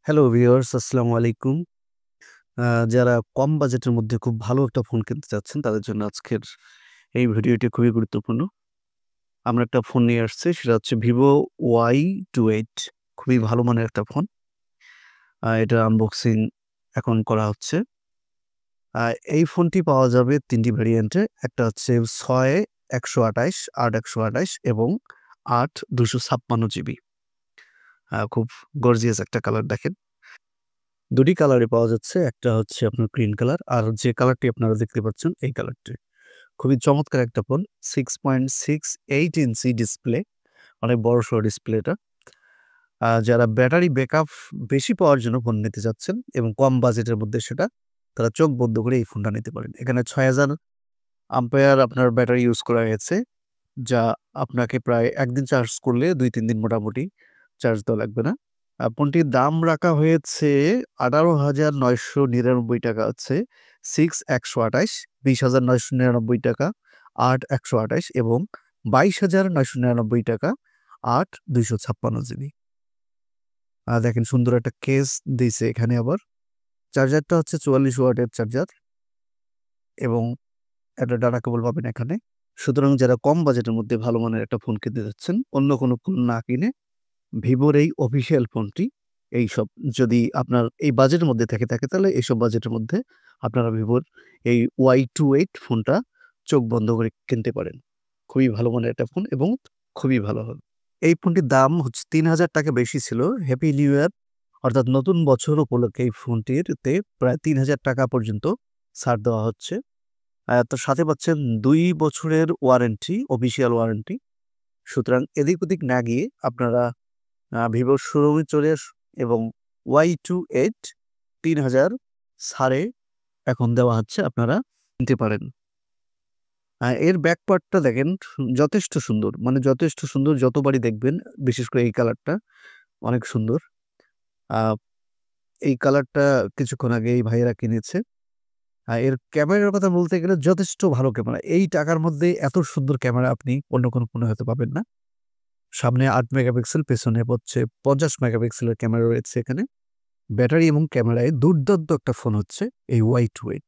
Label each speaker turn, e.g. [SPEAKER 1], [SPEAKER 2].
[SPEAKER 1] Hello viewers, আসসালামু আলাইকুম। যারা কম বাজেটের মধ্যে খুব ভালো একটা ফোন কিনতে চাচ্ছেন, তাদের জন্য আজকের এই ভিডিওটি খুবই গুরুত্বপূর্ণ। আমরা একটা ফোন নিয়ে আসছি, সেটা হচ্ছে Vivo Y28। খুবই ভালো মানের একটা ফোন। এটা আনবক্সিং এখন করা হচ্ছে। আ এই ফোনটি পাওয়া যাবে ৩ টি ভেরিয়েন্টে। একটা হচ্ছে ৬ ১২৮, ৮ ১২৮ এবং ৮ ২৫৬ জিবি। খুব গর্জিয়াস একটা কালার দেখেন। ২ টি কালারই পাওয়া যাচ্ছে। একটা হচ্ছে আপনার গ্রিন কালার, আর যে কালারটি আপনারা দেখতে পাচ্ছেন এই কালারটি। খুবই চমৎকার একটা ফোন। 6.68 ইঞ্চি ডিসপ্লে, অনেক বড়সড় ডিসপ্লে এটা। যারা ব্যাটারি ব্যাকআপ বেশি পাওয়ার জন্য ফোন নিতে চাচ্ছেন এবং কম বাজেটের মধ্যে সেটা, তারা চোখ বন্ধ করে এই ফোনটা নিতে পারেন। এখানে ৬০০০ আম্পেয়ার আপনার ব্যাটারি ইউজ করা হয়েছে, যা আপনাকে প্রায় ১ দিন চার্জ করলে ২-৩ দিন মোটামুটি চার্জ দেওয়া লাগবে না। ফোনটির দাম রাখা হয়েছে ৳১৮,৯৯৯ হচ্ছে 6/১২৮, ৳২০,৯৯৯, ৮/১২৮ এবং ৳২২,৯৯৯, ৮/২৫৬ জিবি। দেখেন সুন্দর একটা কেস দিছে এখানে আবার। চার্জারটা হচ্ছে ৪৪ ওয়াটের চার্জার এবং একটা ডাটা কেবল পাবেন এখানে। সুতরাং যারা কম বাজেটের মধ্যে ভালো মানের একটা ফোন কিনতে যাচ্ছেন, অন্য কোনো ফোন না কিনে ভিভোর এই অফিসিয়াল ফোনটি, এইসব যদি আপনার এই বাজেটের মধ্যে থাকে তাহলে এইসব বাজেটের মধ্যে আপনারা ভিভোর এই Y28 ফোনটা চোখ বন্ধ করে কিনতে পারেন। খুবই ভালো মানের একটা ফোন এবং খুবই ভালো হবে। এই ফোনটির দাম হচ্ছে ৳৩,০০০ বেশি ছিল। হ্যাপি নিউ ইয়ার অর্থাৎ নতুন বছর উপলক্ষে এই ফোনটিতে প্রায় ৳৩,০০০ পর্যন্ত ছাড় দেওয়া হচ্ছে। তার সাথে পাচ্ছেন ২ বছরের ওয়ারেন্টি, অফিসিয়াল ওয়ারেন্টি। সুতরাং এদিক-ওদিক না গিয়ে আপনারা ভিভোর শোরুমে চলে আসুন এবং Y28 ৩,০০০ ছাড়ে এখন দেওয়া হচ্ছে, আপনারা নিতে পারেন। এর ব্যাক পার্টটা দেখেন, যথেষ্ট সুন্দর। মানে যথেষ্ট সুন্দর, যতবারই দেখবেন, বিশেষ করে এই কালারটা অনেক সুন্দর। আ এই কালারটা কিছুক্ষণ আগে এই ভাইয়েরা কিনেছে। এর ক্যামেরার কথা বলতে গেলে যথেষ্ট ভালো ক্যামেরা। এই টাকার মধ্যে এত সুন্দর ক্যামেরা আপনি অন্য কোনো ফোনে হয়তো পাবেন না। সামনে ৮ মেগাপিক্সেল, পেছনে হচ্ছে ৫০ মেগাপিক্সেলের ক্যামেরা রয়েছে এখানে। ব্যাটারি এবং ক্যামেরায় দুর্দান্ত একটা ফোন হচ্ছে এই Y28।